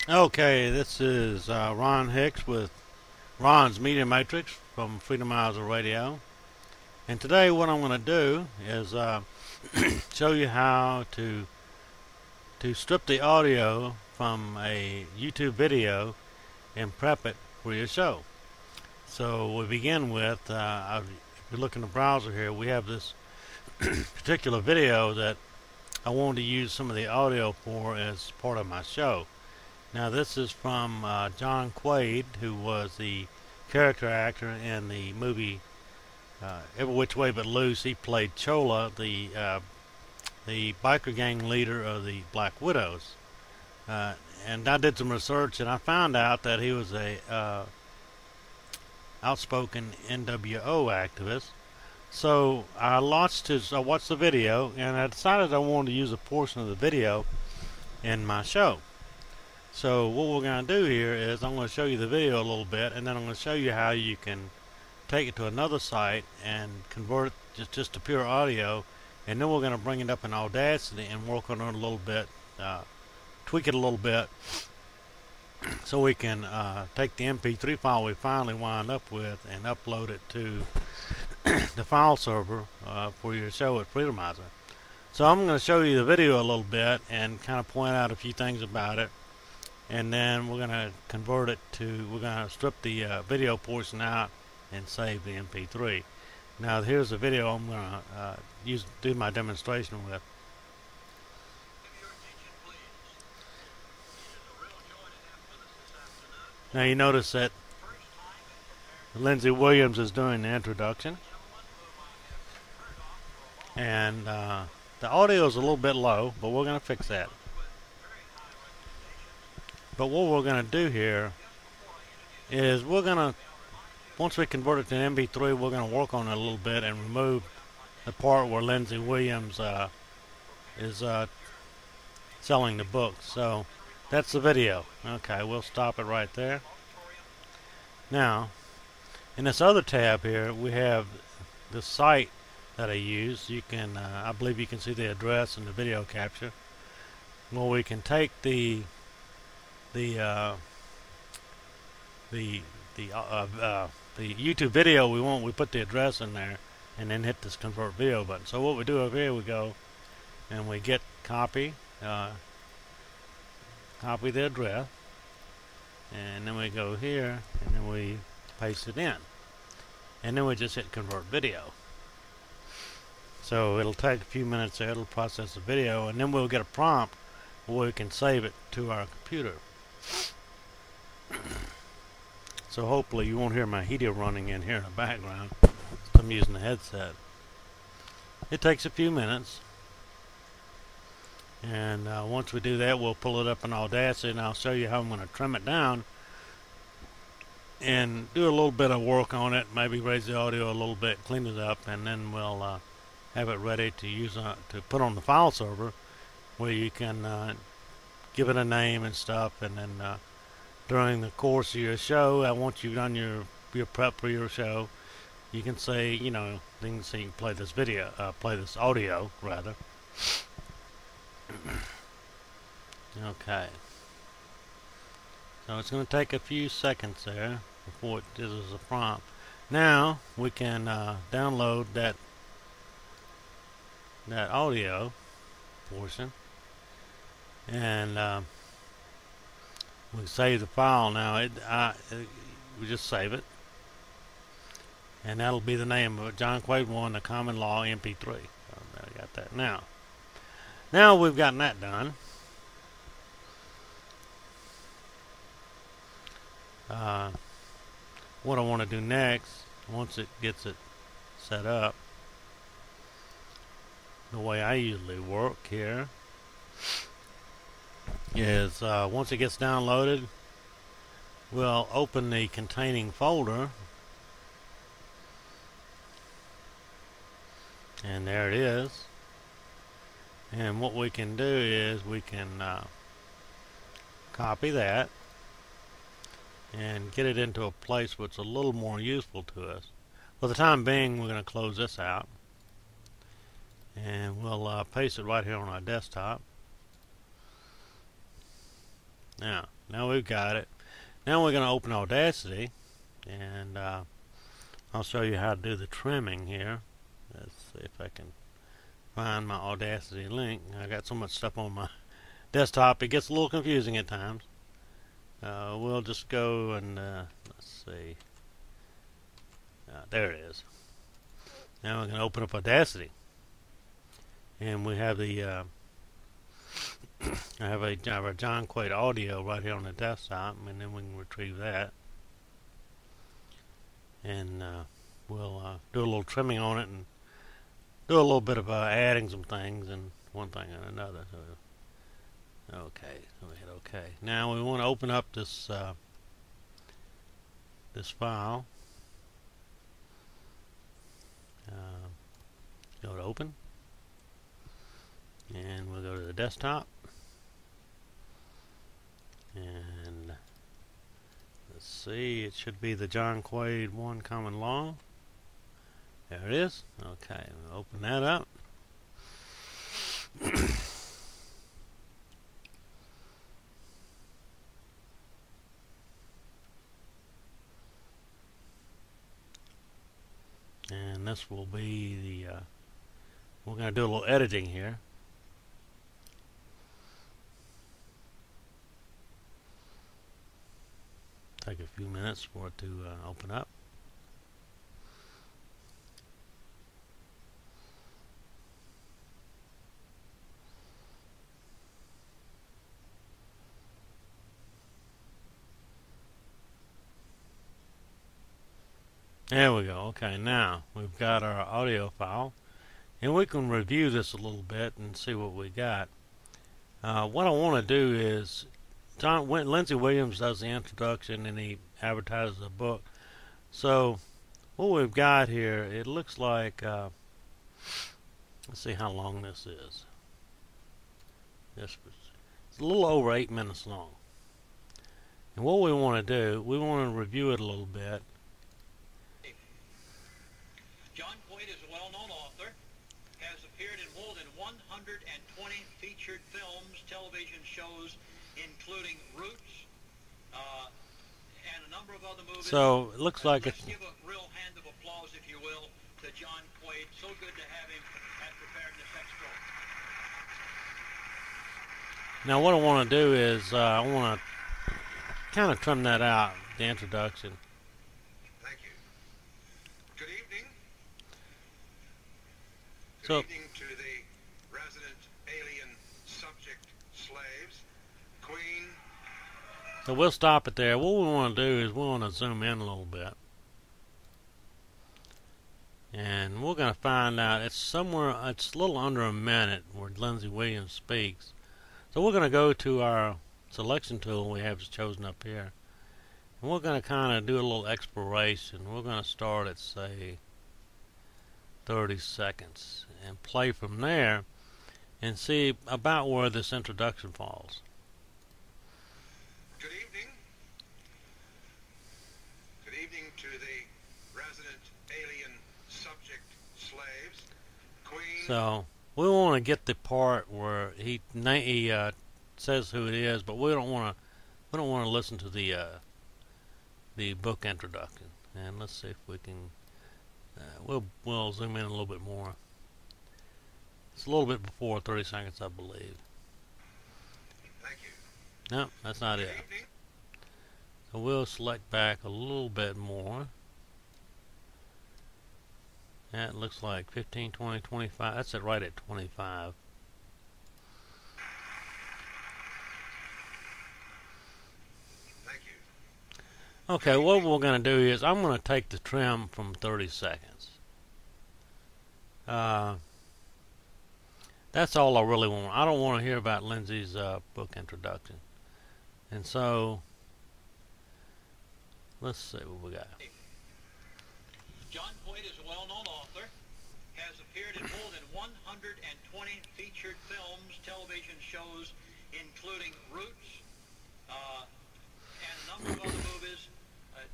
Okay, this is Ron Hicks with Ron's Media Matrix from Freedom Miles Radio. And today what I'm going to do is show you how to strip the audio from a YouTube video and prep it for your show. So we begin with, if you look in the browser here, we have this particular video that I wanted to use some of the audio for as part of my show. Now this is from John Quaid, who was the character actor in the movie Every Which Way But Loose. He played Chola, the biker gang leader of the Black Widows. And I did some research, and I found out that he was a outspoken NWO activist. So I watched the video, and I decided I wanted to use a portion of the video in my show. So what we're going to do here is I'm going to show you the video a little bit, and then I'm going to show you how you can take it to another site and convert it just to pure audio, and then we're going to bring it up in Audacity and work on it a little bit, tweak it a little bit, so we can take the MP3 file we finally wound up with and upload it to the file server for your show at Freedomizer. So I'm going to show you the video a little bit and kind of point out a few things about it. And then we're going to convert it to, we're going to strip the video portion out and save the MP3. Now here's the video I'm going to do my demonstration with. Now you notice that Lindsay Williams is doing the introduction. And the audio is a little bit low, but we're going to fix that. But what we're going to do here is we're going to, once we convert it to an MP3, we're going to work on it a little bit and remove the part where Lindsay Williams is selling the book. So that's the video. Okay, we'll stop it right there. Now, in this other tab here, we have the site that I use. You can, I believe you can see the address in the video capture. Well, we can take the YouTube video we want, we put the address in there and then hit this convert video button. So what we do over here, we go and we get copy the address, and then we go here and then we paste it in, and then we just hit convert video. So it'll take a few minutes there, it'll process the video, and then we'll get a prompt where we can save it to our computer. So hopefully you won't hear my heater running in here in the background. I'm using the headset. It takes a few minutes, and once we do that, we'll pull it up in Audacity, and I'll show you how I'm going to trim it down and do a little bit of work on it, maybe raise the audio a little bit, clean it up, and then we'll have it ready to use to put on the file server, where you can give it a name and stuff, and then during the course of your show, once you've done your prep for your show, you can say, you know, things, so you can play this video, play this audio rather. Okay. So it's going to take a few seconds there before it gives us a prompt. Now we can download that audio portion, and we save the file. Now we just save it, and that'll be the name of it, John Quaid 1, the Common Law MP3. So I got that now. Now we've gotten that done. What I want to do next, once it gets it set up, the way I usually work here is once it gets downloaded, we'll open the containing folder, and there it is. And what we can do is we can copy that and get it into a place where it's a little more useful to us. For the time being, we're going to close this out, and we'll paste it right here on our desktop. Now we've got it. Now we're going to open Audacity, and I'll show you how to do the trimming here. Let's see if I can find my Audacity link. I got so much stuff on my desktop, it gets a little confusing at times. We'll just go and let's see. There it is. Now we're going to open up Audacity, and we have the I have a John Quaid audio right here on the desktop, and then we can retrieve that, and we'll do a little trimming on it and do a little bit of adding some things and one thing and another. So, okay, so we hit OK. Now we want to open up this this file. Go to Open, and we'll go to the desktop, and let's see, it should be the John Quaid one common law. There it is. Okay, we'll open that up. And this will be the we're going to do a little editing here. Take a few minutes for it to open up. There we go. Okay, now we've got our audio file, and we can review this a little bit and see what we got. What I want to do is, Lindsay Williams does the introduction and he advertises a book. So what we've got here, it looks like, let's see how long this is. It's a little over 8 minutes long. And what we want to do, we want to review it a little bit. John Quaid is a well-known author, has appeared in more than 120 featured films, television shows, including Roots, and a number of other movies. So it looks like Let's give a real hand of applause, if you will, to John Quaid. So good to have him at Preparedness Expo. Now what I want to do is I want to kind of trim that out, the introduction. Thank you. Good evening. So, Good evening to the resident alien subject slaves, Queen. so we'll stop it there. What we want to do is we want to zoom in a little bit. And we're going to find out, it's somewhere, it's a little under a minute where Lindsay Williams speaks. So we're going to go to our selection tool we have chosen up here. And we're going to kind of do a little exploration. We're going to start at, say, 30 seconds and play from there and see about where this introduction falls. Good evening. Good evening to the resident alien subject slaves, Queen. So we want to get the part where he says who it is, but we don't want to listen to the book introduction. And let's see if we can. We'll zoom in a little bit more. It's a little bit before 30 seconds, I believe. Thank you. No, that's not Good it. evening. So we'll select back a little bit more. That looks like 15, 20, 25. That's it right at 25. Thank you. Okay, what we're going to do is I'm going to take the trim from 30 seconds. That's all I really want. I don't want to hear about Lindsay's book introduction. And so, let's see what we got. John Quaid is a well-known author, has appeared in more than 120 featured films, television shows, including Roots, and a number of other movies.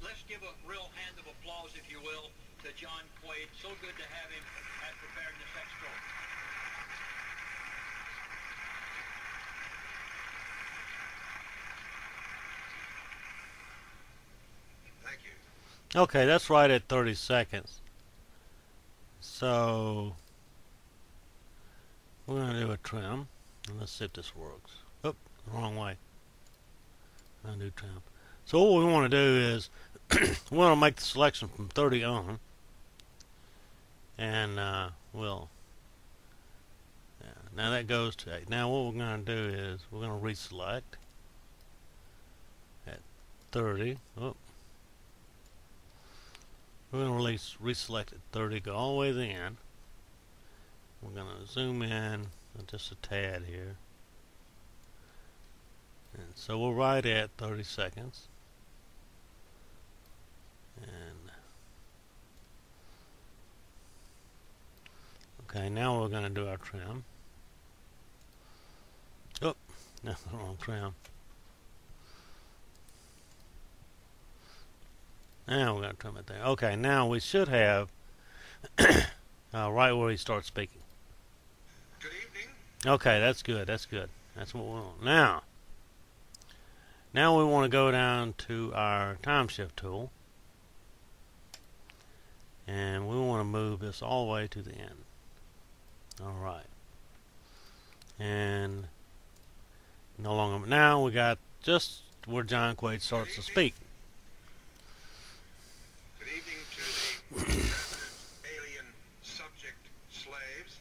Let's give a real hand of applause, if you will, to John Quaid. So good to have him at Preparedness Expo. Okay, that's right at 30 seconds. So we're going to do a trim. And let's see if this works. Oh, wrong way. Undo trim. So what we want to do is we want to make the selection from 30 on. And we'll... Yeah, now that goes to 8. Now what we're going to do is we're going to reselect at 30. Oh. We're going to reselect at 30, go all the way to the end. We're going to zoom in just a tad here. And so we're right at 30 seconds. And okay, now we're going to do our trim. Oh, that's the wrong trim. Now we're going to trim it there. Okay, now we should have right where he starts speaking. Good evening. Okay, that's good. That's good. That's what we want. Now we want to go down to our time shift tool. And we want to move this all the way to the end. Alright. And no longer. Now we got just where John Quaid starts to speak. Good evening to the resident alien subject slaves,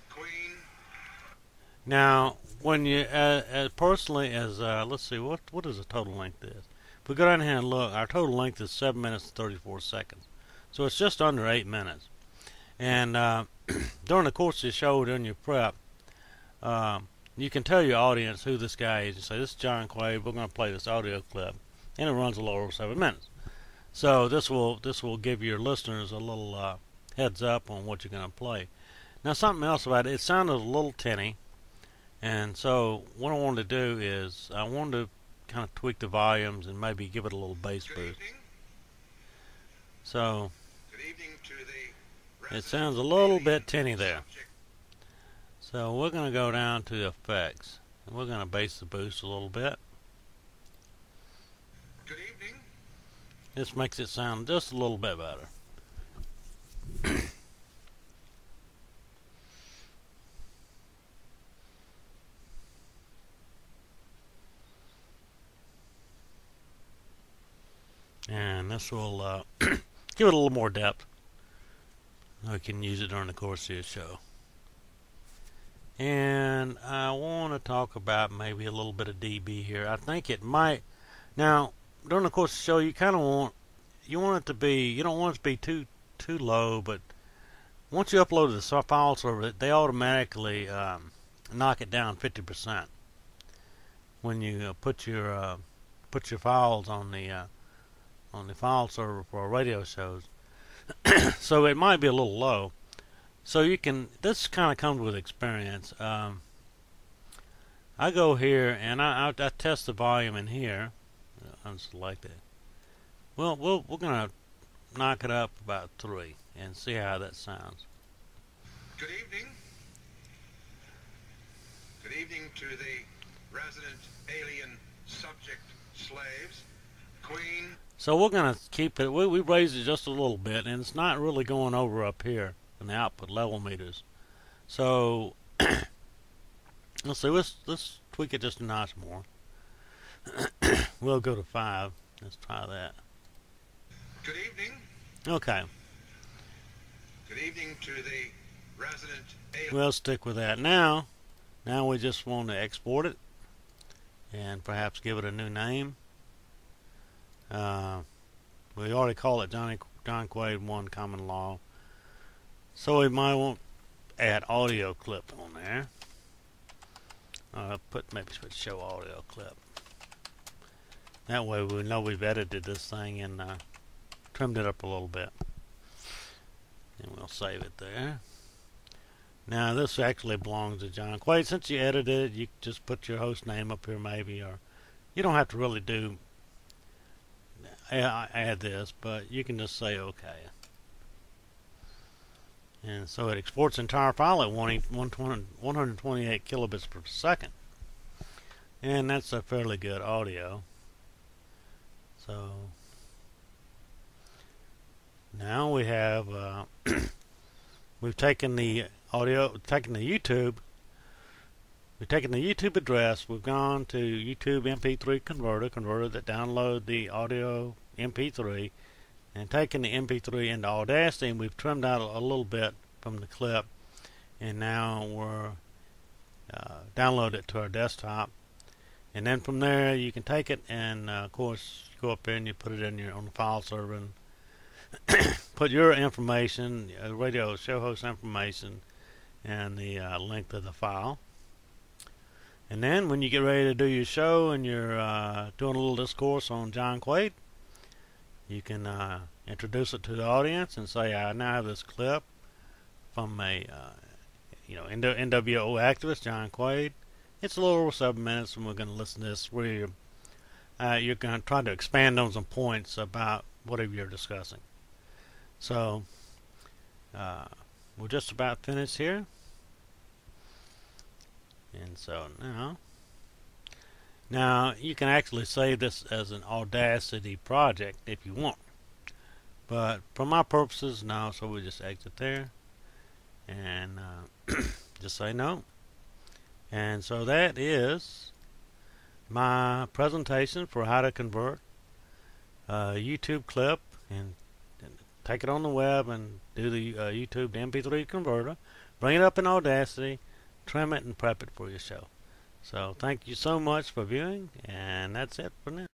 Queen. Now, when you, personally, as let's see, what is the total length is? If we go down here and look, our total length is 7 minutes and 34 seconds. So it's just under 8 minutes. And during the course of the show, during your prep, you can tell your audience who this guy is. You say, this is John Quaid, we're going to play this audio clip. And it runs a little over 7 minutes. So this will give your listeners a little heads up on what you're going to play. Now something else about it, it sounded a little tinny. And so what I wanted to do is I wanted to kind of tweak the volumes and maybe give it a little bass Good boost. evening. So Good evening to the it sounds a little alien bit tinny there. subject. So we're going to go down to the effects. And we're going to bass the boost a little bit. Good evening. This makes it sound just a little bit better. And this will give it a little more depth. We can use it during the course of the show. And I want to talk about maybe a little bit of dB here. I think it might. Now, during the course of the show, you kind of want it to be. You don't want it to be too low, but once you upload to the file server, they automatically knock it down 50% when you put your files on the file server for radio shows. So it might be a little low. So you can. This kind of comes with experience. I go here and I test the volume in here. Unselect it. Well, we're gonna knock it up about 3 and see how that sounds. Good evening. Good evening to the resident alien subject slaves, Queen. So we're gonna keep it. We raised it just a little bit, and it's not really going over up here in the output level meters. So let's see. Let's tweak it just a notch more. We'll go to 5. Let's try that. Good evening. Okay. Good evening to the resident alien. We'll stick with that. Now we just want to export it and perhaps give it a new name. We already call it John Quaid 1 Common Law. So we might want to add audio clip on there. Maybe show audio clip. That way we know we've edited this thing and trimmed it up a little bit. And we'll save it there. Now this actually belongs to John Quaid. Since you edited it, you just put your host name up here maybe, or you don't have to really do add this, but you can just say OK. And so it exports the entire file at 128 kilobits per second. And that's a fairly good audio. So Now we have we've taken the audio, we've taken the YouTube address. We've gone to YouTube MP3 converter that download the audio MP3, and taken the MP3 into Audacity, and we've trimmed out a little bit from the clip, and now we're download it to our desktop. And then from there you can take it and of course go up there and you put it in on the file server and put your information, radio show host information, and the length of the file. And then when you get ready to do your show and you're doing a little discourse on John Quaid, you can introduce it to the audience and say, I now have this clip from a NWO activist, John Quaid. It's a little over 7 minutes, and we're going to listen to this where you're going to try to expand on some points about whatever you're discussing. So we're just about finished here. And so now you can actually save this as an Audacity project if you want. But for my purposes, no, so we just exit there and just say no. And so that is my presentation for how to convert a YouTube clip and take it on the web and do the YouTube MP3 converter, bring it up in Audacity, trim it, and prep it for your show. So thank you so much for viewing, and that's it for now.